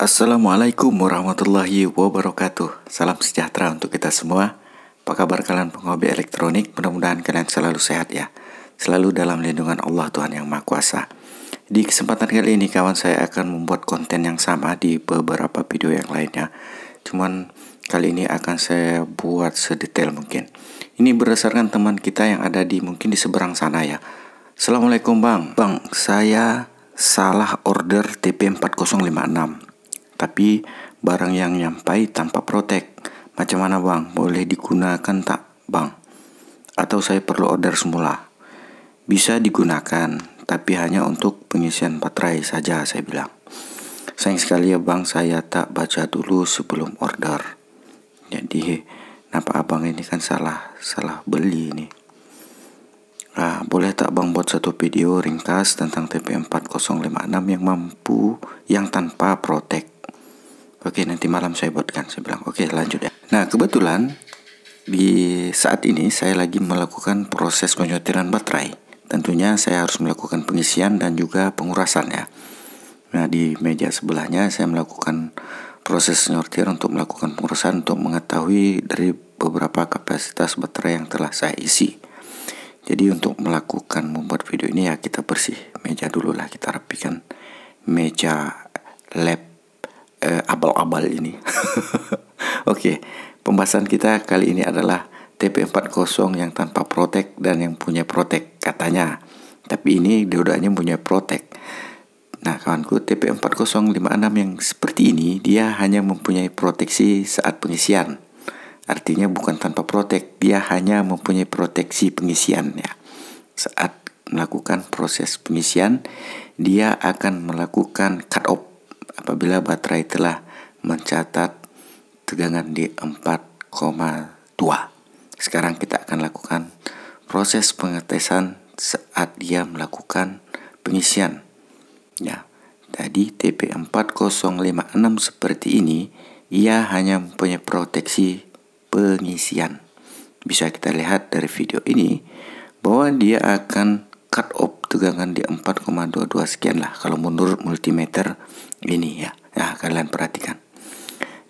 Assalamualaikum warahmatullahi wabarakatuh. Salam sejahtera untuk kita semua. Apa kabar kalian penghobi elektronik? Mudah-mudahan kalian selalu sehat ya. Selalu dalam lindungan Allah Tuhan Yang Maha Kuasa. Di kesempatan kali ini kawan, saya akan membuat konten yang sama di beberapa video yang lainnya. Cuman kali ini akan saya buat sedetail mungkin. Ini berdasarkan teman kita yang ada mungkin di seberang sana ya. Assalamualaikum bang. Bang, saya salah order TP4056. Tapi barang yang nyampai tanpa protek. Macam mana bang? Boleh digunakan tak bang? Atau saya perlu order semula? Bisa digunakan, tapi hanya untuk pengisian baterai saja, saya bilang. Sayang sekali ya bang, saya tak baca dulu sebelum order. Jadi kenapa abang ini kan salah beli ini. Boleh tak bang buat satu video ringkas tentang TP4056 yang tanpa protek? Oke, nanti malam saya buatkan, saya bilang. Oke, lanjut ya. Nah, kebetulan di saat ini saya lagi melakukan proses penyortiran baterai. Tentunya saya harus melakukan pengisian dan juga pengurasan ya. Nah, di meja sebelahnya saya melakukan proses nyortir untuk melakukan pengurasan untuk mengetahui dari beberapa kapasitas baterai yang telah saya isi. Jadi untuk membuat video ini ya kita bersih meja dulu lah, kita rapikan meja lab abal-abal ini. Oke, pembahasan kita kali ini adalah TP40 yang tanpa protek dan yang punya protek katanya. Tapi ini dua-duanya punya protek. Nah kawanku, TP4056 yang seperti ini dia hanya mempunyai proteksi saat pengisian. Artinya bukan tanpa protek, dia hanya mempunyai proteksi pengisian ya. Saat melakukan proses pengisian, dia akan melakukan cut off apabila baterai telah mencatat tegangan di 4,2. Sekarang kita akan lakukan proses pengetesan saat dia melakukan pengisian. Ya, tadi TP4056 seperti ini, ia hanya mempunyai proteksi pengisian. Bisa kita lihat dari video ini bahwa dia akan cut off tegangan di 4,22 sekian lah kalau menurut multimeter ini ya. Nah, kalian perhatikan.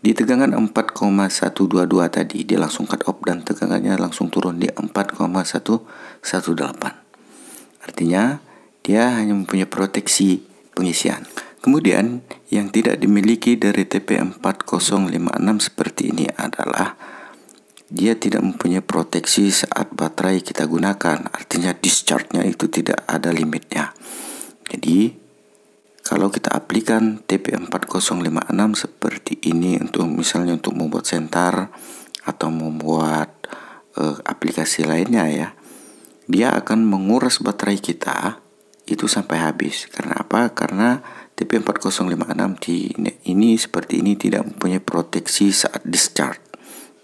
Di tegangan 4,122 tadi dia langsung cut off dan tegangannya langsung turun di 4,118. Artinya dia hanya mempunyai proteksi pengisian. Kemudian yang tidak dimiliki dari TP4056 seperti ini adalah dia tidak mempunyai proteksi saat baterai kita gunakan. Artinya discharge-nya itu tidak ada limitnya. Jadi kalau kita aplikan TP4056 seperti ini untuk misalnya untuk membuat sentar atau membuat aplikasi lainnya ya, dia akan menguras baterai kita itu sampai habis. Karena apa? Karena TP4056 ini seperti ini tidak mempunyai proteksi saat discharge.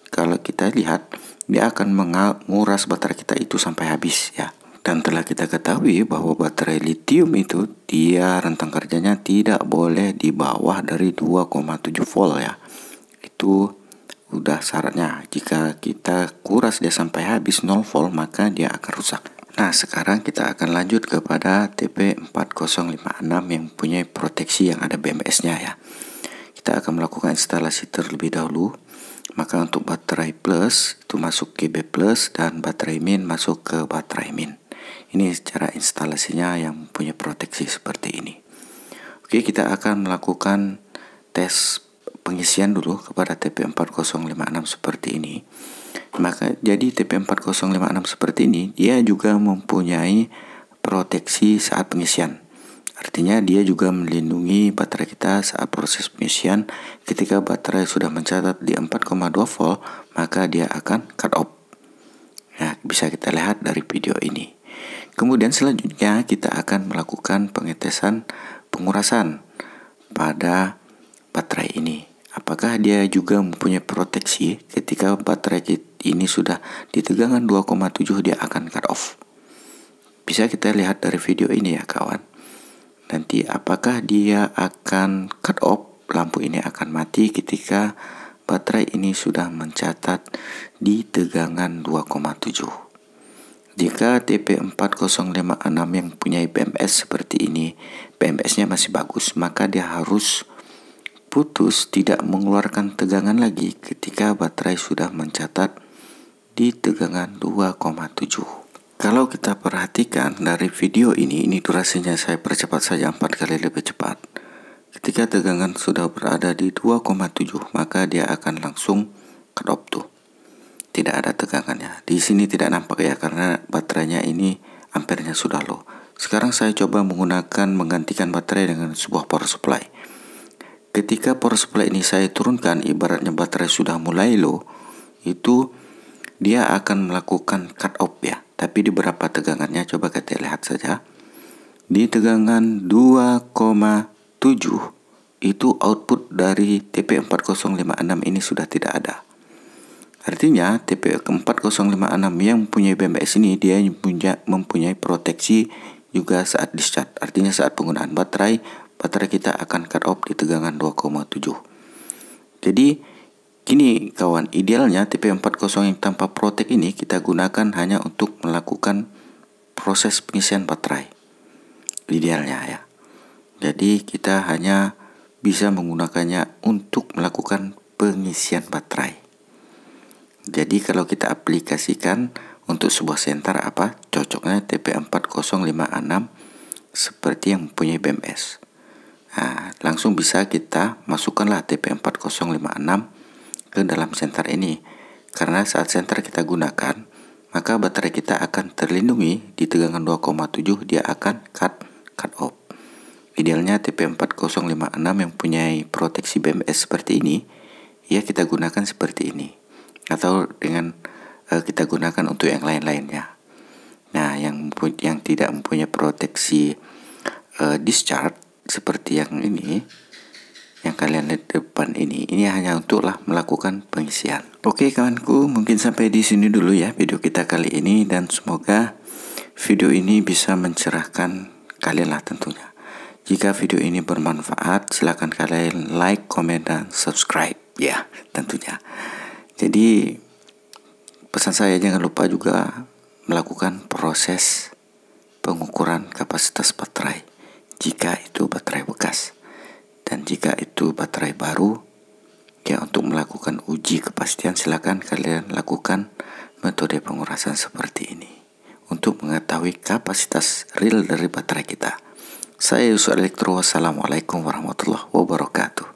Kalau kita lihat, dia akan menguras baterai kita itu sampai habis ya. Dan telah kita ketahui bahwa baterai lithium itu dia rentang kerjanya tidak boleh di bawah dari 2,7 volt ya. Itu udah syaratnya. Jika kita kuras dia sampai habis 0 volt maka dia akan rusak. Nah, sekarang kita akan lanjut kepada TP4056 yang punya proteksi yang ada BMS-nya ya. Kita akan melakukan instalasi terlebih dahulu. Maka untuk baterai plus itu masuk ke B plus dan baterai min masuk ke baterai min. Ini cara instalasinya yang punya proteksi seperti ini. Oke, kita akan melakukan tes pengisian dulu kepada TP4056 seperti ini. Maka jadi TP4056 seperti ini dia juga mempunyai proteksi saat pengisian. Artinya dia juga melindungi baterai kita saat proses pengisian. Ketika baterai sudah mencatat di 4,2 volt, maka dia akan cut off. Nah, bisa kita lihat dari video ini. Kemudian selanjutnya kita akan melakukan pengetesan pengurasan pada baterai ini. Apakah dia juga mempunyai proteksi ketika baterai ini sudah di tegangan 2,7 dia akan cut off. Bisa kita lihat dari video ini ya kawan. Nanti apakah dia akan cut off, lampu ini akan mati ketika baterai ini sudah mencatat di tegangan 2,7. Jika TP4056 yang punya BMS seperti ini, BMS-nya masih bagus, maka dia harus putus tidak mengeluarkan tegangan lagi ketika baterai sudah mencatat di tegangan 2,7. Kalau kita perhatikan dari video ini durasinya saya percepat saja 4 kali lebih cepat. Ketika tegangan sudah berada di 2,7, maka dia akan langsung cut off tuh. Tidak ada tegangannya. Di sini tidak nampak ya karena baterainya ini ampernya sudah low. Sekarang saya coba menggantikan baterai dengan sebuah power supply. Ketika power supply ini saya turunkan, ibaratnya baterai sudah mulai low, itu dia akan melakukan cut off ya. Tapi di berapa tegangannya coba kita lihat saja. Di tegangan 2,7 itu output dari TP4056 ini sudah tidak ada. Artinya TP4056 yang mempunyai BMS ini dia mempunyai proteksi juga saat discharge. Artinya saat penggunaan baterai kita akan cut off di tegangan 2,7. Jadi gini kawan, idealnya TP40 yang tanpa protek ini kita gunakan hanya untuk melakukan proses pengisian baterai. Idealnya ya. Jadi kita hanya bisa menggunakannya untuk melakukan pengisian baterai. Jadi kalau kita aplikasikan untuk sebuah senter cocoknya TP4056 seperti yang mempunyai BMS. Nah, langsung bisa kita masukkanlah TP4056 ke dalam senter ini. Karena saat senter kita gunakan, maka baterai kita akan terlindungi di tegangan 2,7, dia akan cut off. Idealnya TP4056 yang punya proteksi BMS seperti ini, ya kita gunakan seperti ini. Atau dengan kita gunakan untuk yang lain-lainnya. Nah, yang tidak mempunyai proteksi discharge seperti yang ini, yang kalian lihat depan ini hanya untuklah melakukan pengisian. Oke kawanku, mungkin sampai di sini dulu ya video kita kali ini, dan semoga video ini bisa mencerahkan kalian lah tentunya. Jika video ini bermanfaat, silakan kalian like, komen, dan subscribe ya tentunya. Jadi pesan saya jangan lupa juga melakukan proses pengukuran kapasitas baterai jika itu baterai bekas, dan jika itu baterai baru ya untuk melakukan uji kepastian silakan kalian lakukan metode pengurasan seperti ini untuk mengetahui kapasitas real dari baterai kita. Saya Yusuf Elektro. Wassalamualaikum warahmatullahi wabarakatuh.